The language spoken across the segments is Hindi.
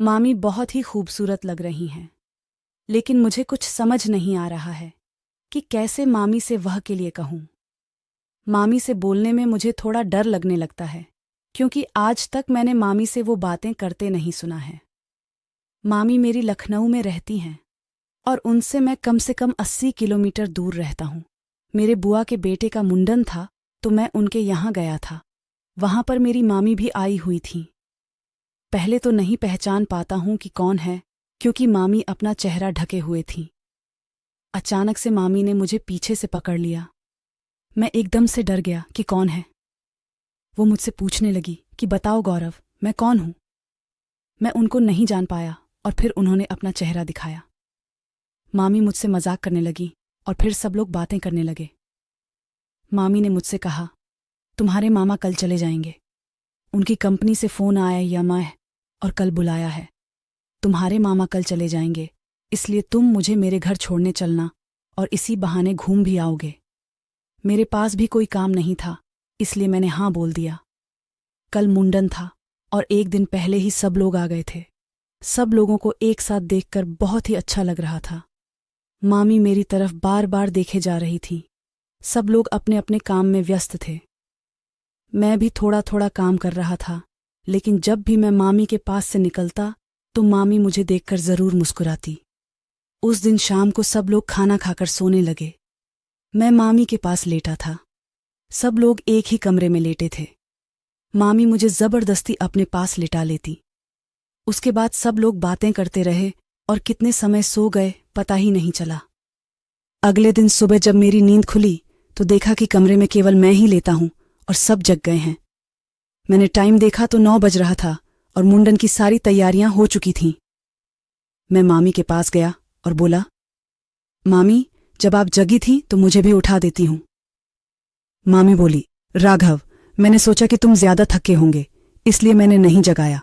मामी बहुत ही खूबसूरत लग रही हैं, लेकिन मुझे कुछ समझ नहीं आ रहा है कि कैसे मामी से वह के लिए कहूँ। मामी से बोलने में मुझे थोड़ा डर लगने लगता है, क्योंकि आज तक मैंने मामी से वो बातें करते नहीं सुना है। मामी मेरी लखनऊ में रहती हैं और उनसे मैं कम से कम 80 किलोमीटर दूर रहता हूँ। मेरे बुआ के बेटे का मुंडन था तो मैं उनके यहाँ गया था। वहाँ पर मेरी मामी भी आई हुई थी। पहले तो नहीं पहचान पाता हूँ कि कौन है, क्योंकि मामी अपना चेहरा ढके हुए थी। अचानक से मामी ने मुझे पीछे से पकड़ लिया। मैं एकदम से डर गया कि कौन है। वो मुझसे पूछने लगी कि बताओ गौरव, मैं कौन हूँ। मैं उनको नहीं जान पाया और फिर उन्होंने अपना चेहरा दिखाया। मामी मुझसे मजाक करने लगी और फिर सब लोग बातें करने लगे। मामी ने मुझसे कहा, तुम्हारे मामा कल चले जाएंगे। उनकी कंपनी से फ़ोन आया या और कल बुलाया है। तुम्हारे मामा कल चले जाएंगे, इसलिए तुम मुझे मेरे घर छोड़ने चलना और इसी बहाने घूम भी आओगे। मेरे पास भी कोई काम नहीं था, इसलिए मैंने हाँ बोल दिया। कल मुंडन था और एक दिन पहले ही सब लोग आ गए थे। सब लोगों को एक साथ देखकर बहुत ही अच्छा लग रहा था। मामी मेरी तरफ बार बार देखे जा रही थी। सब लोग अपने अपने काम में व्यस्त थे। मैं भी थोड़ा थोड़ा काम कर रहा था, लेकिन जब भी मैं मामी के पास से निकलता तो मामी मुझे देखकर जरूर मुस्कुराती। उस दिन शाम को सब लोग खाना खाकर सोने लगे। मैं मामी के पास लेटा था। सब लोग एक ही कमरे में लेटे थे। मामी मुझे जबरदस्ती अपने पास लिटा लेती। उसके बाद सब लोग बातें करते रहे और कितने समय सो गए पता ही नहीं चला। अगले दिन सुबह जब मेरी नींद खुली तो देखा कि कमरे में केवल मैं ही लेता हूं और सब जग गए हैं। मैंने टाइम देखा तो 9 बज रहा था और मुंडन की सारी तैयारियां हो चुकी थीं। मैं मामी के पास गया और बोला, मामी, जब आप जगी थी तो मुझे भी उठा देती हूं। मामी बोली, राघव, मैंने सोचा कि तुम ज्यादा थके होंगे, इसलिए मैंने नहीं जगाया।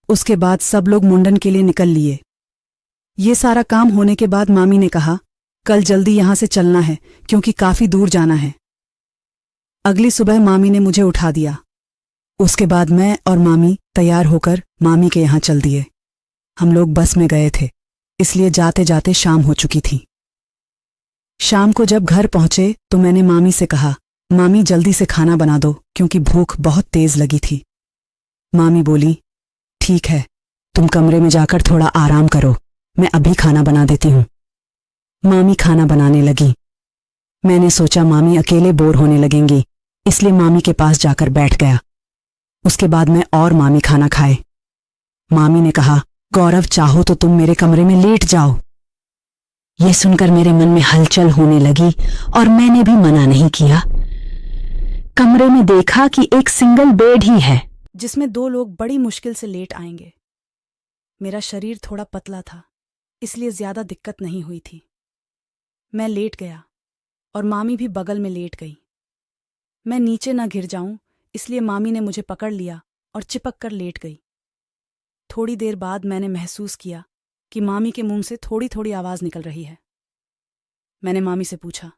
उसके बाद सब लोग मुंडन के लिए निकल लिए। ये सारा काम होने के बाद मामी ने कहा, कल जल्दी यहां से चलना है क्योंकि काफी दूर जाना है। अगली सुबह मामी ने मुझे उठा दिया। उसके बाद मैं और मामी तैयार होकर मामी के यहाँ चल दिए। हम लोग बस में गए थे, इसलिए जाते जाते शाम हो चुकी थी। शाम को जब घर पहुंचे तो मैंने मामी से कहा, मामी जल्दी से खाना बना दो क्योंकि भूख बहुत तेज लगी थी। मामी बोली, ठीक है, तुम कमरे में जाकर थोड़ा आराम करो, मैं अभी खाना बना देती हूँ। मामी खाना बनाने लगी। मैंने सोचा मामी अकेले बोर होने लगेंगी, इसलिए मामी के पास जाकर बैठ गया। उसके बाद मैं और मामी खाना खाए। मामी ने कहा, गौरव, चाहो तो तुम मेरे कमरे में लेट जाओ। यह सुनकर मेरे मन में हलचल होने लगी और मैंने भी मना नहीं किया। कमरे में देखा कि एक सिंगल बेड ही है, जिसमें 2 लोग बड़ी मुश्किल से लेट आएंगे। मेरा शरीर थोड़ा पतला था, इसलिए ज्यादा दिक्कत नहीं हुई थी। मैं लेट गया और मामी भी बगल में लेट गई। मैं नीचे न गिर जाऊं, इसलिए मामी ने मुझे पकड़ लिया और चिपक कर लेट गई। थोड़ी देर बाद मैंने महसूस किया कि मामी के मुंह से थोड़ी थोड़ी आवाज निकल रही है। मैंने मामी से पूछा,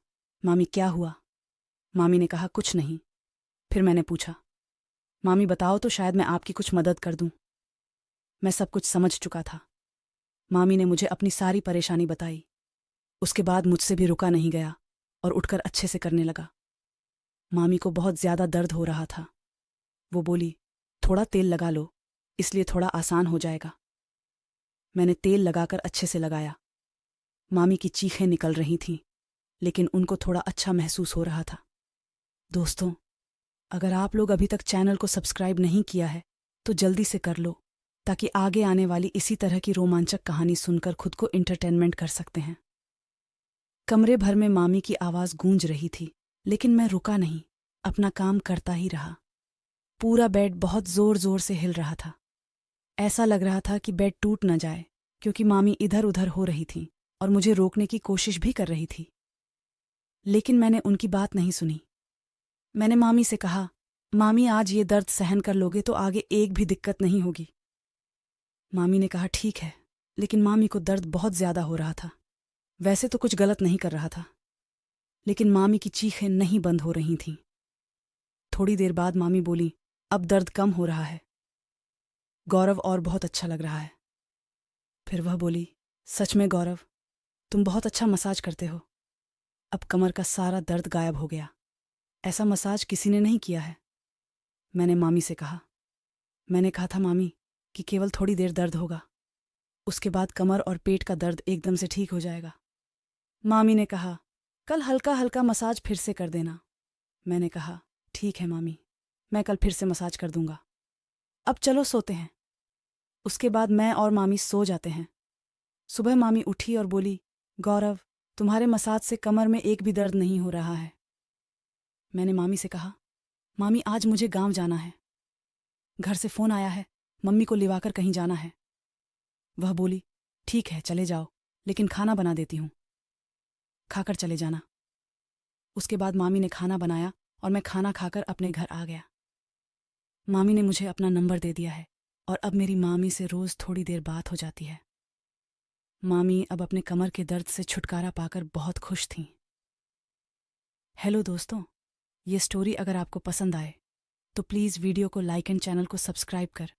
मामी क्या हुआ? मामी ने कहा, कुछ नहीं। फिर मैंने पूछा, मामी बताओ तो शायद मैं आपकी कुछ मदद कर दूं। मैं सब कुछ समझ चुका था। मामी ने मुझे अपनी सारी परेशानी बताई। उसके बाद मुझसे भी रुका नहीं गया और उठकर अच्छे से करने लगा। मामी को बहुत ज्यादा दर्द हो रहा था। वो बोली, थोड़ा तेल लगा लो, इसलिए थोड़ा आसान हो जाएगा। मैंने तेल लगाकर अच्छे से लगाया। मामी की चीखें निकल रही थीं, लेकिन उनको थोड़ा अच्छा महसूस हो रहा था। दोस्तों, अगर आप लोग अभी तक चैनल को सब्सक्राइब नहीं किया है तो जल्दी से कर लो, ताकि आगे आने वाली इसी तरह की रोमांचक कहानी सुनकर खुद को एंटरटेनमेंट कर सकते हैं। कमरे भर में मामी की आवाज गूंज रही थी, लेकिन मैं रुका नहीं, अपना काम करता ही रहा। पूरा बेड बहुत जोर जोर से हिल रहा था। ऐसा लग रहा था कि बेड टूट न जाए, क्योंकि मामी इधर उधर हो रही थी और मुझे रोकने की कोशिश भी कर रही थी। लेकिन मैंने उनकी बात नहीं सुनी। मैंने मामी से कहा, मामी आज ये दर्द सहन कर लोगे तो आगे एक भी दिक्कत नहीं होगी। मामी ने कहा, ठीक है, लेकिन मामी को दर्द बहुत ज्यादा हो रहा था। वैसे तो कुछ गलत नहीं कर रहा था, लेकिन मामी की चीखें नहीं बंद हो रही थीं। थोड़ी देर बाद मामी बोली, अब दर्द कम हो रहा है। गौरव और बहुत अच्छा लग रहा है। फिर वह बोली, सच में गौरव, तुम बहुत अच्छा मसाज करते हो। अब कमर का सारा दर्द गायब हो गया। ऐसा मसाज किसी ने नहीं किया है। मैंने मामी से कहा। मैंने कहा था मामी कि केवल थोड़ी देर दर्द होगा, उसके बाद कमर और पेट का दर्द एकदम से ठीक हो जाएगा। मामी ने कहा, कल हल्का हल्का मसाज फिर से कर देना। मैंने कहा, ठीक है मामी, मैं कल फिर से मसाज कर दूंगा। अब चलो सोते हैं। उसके बाद मैं और मामी सो जाते हैं। सुबह मामी उठी और बोली, गौरव, तुम्हारे मसाज से कमर में एक भी दर्द नहीं हो रहा है। मैंने मामी से कहा, मामी आज मुझे गांव जाना है, घर से फ़ोन आया है, मम्मी को लिवाकर कहीं जाना है। वह बोली, ठीक है चले जाओ, लेकिन खाना बना देती हूँ, खाकर चले जाना। उसके बाद मामी ने खाना बनाया और मैं खाना खाकर अपने घर आ गया। मामी ने मुझे अपना नंबर दे दिया है और अब मेरी मामी से रोज़ थोड़ी देर बात हो जाती है। मामी अब अपने कमर के दर्द से छुटकारा पाकर बहुत खुश थीं। हेलो दोस्तों, ये स्टोरी अगर आपको पसंद आए तो प्लीज़ वीडियो को लाइक एंड चैनल को सब्सक्राइब कर